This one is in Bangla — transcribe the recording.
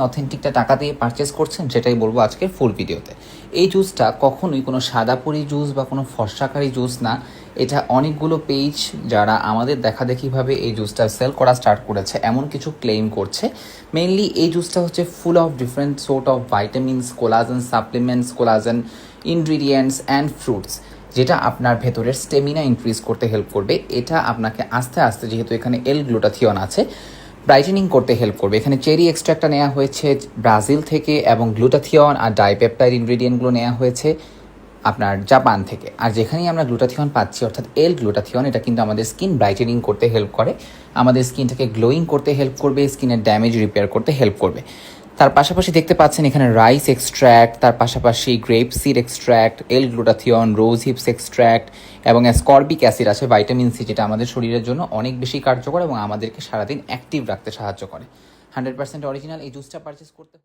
অথেন্টিকটা টাকা দিয়ে পারচেস করছেন, সেটাই বলবো আজকের ফুল ভিডিওতে। এই জুসটা কখনোই কোনো সাদাপুরি জুস বা কোনো ফর্সাকারি জুস না। এটা অনেকগুলো পেজ যারা আমাদের দেখাদেখিভাবে এই জুসটা সেল করা স্টার্ট করেছে এমন কিছু ক্লেম করছে। মেইনলি এই জুসটা হচ্ছে full of different sort of vitamins, collagen supplements, collagen ingredients and fruits, যেটা আপনার ভেতরের স্টেমিনা ইনক্রিজ করতে হেল্প করবে। এটা আপনাকে আস্তে আস্তে, যেহেতু এখানে এল গ্লুটাথিয়ন আছে, ব্রাইটেনিং করতে হেল্প করবে। এখানে চেরি এক্সট্রাক্টটা নেওয়া হয়েছে ব্রাজিল থেকে, এবং গ্লুটাথিয়ন আর ডাইপেপটাইড ইনগ্রিডিয়েন্টগুলো নেওয়া হয়েছে আপনার জাপান থেকে। আর যেখানেই আমরা গ্লুটাথিয়ন পাচ্ছি, অর্থাৎ এল গ্লুটাথিয়ন, এটা কিন্তু আমাদের স্কিন ব্রাইটেনিং করতে হেল্প করে, আমাদের স্কিনটাকে গ্লোয়িং করতে হেল্প করবে, স্কিনের ড্যামেজ রিপেয়ার করতে হেল্প করবে। তার পাশাপাশি দেখতে পাচ্ছেন এখানে রাইস এক্সট্র্যাক্ট, তার পাশাপাশি গ্রেপ সিড এক্সট্র্যাক্ট, এল গ্লুটাথিয়ন, রোজ হিপস এক্সট্র্যাক্ট এবং অ্যাসকর্বিক অ্যাসিড আছে, ভাইটামিন সি, যেটা আমাদের শরীরের জন্য অনেক বেশি কার্যকর এবং আমাদেরকে সারাদিন অ্যাক্টিভ রাখতে সাহায্য করে। 100% অরিজিনাল এই জুসটা পারচেস করতে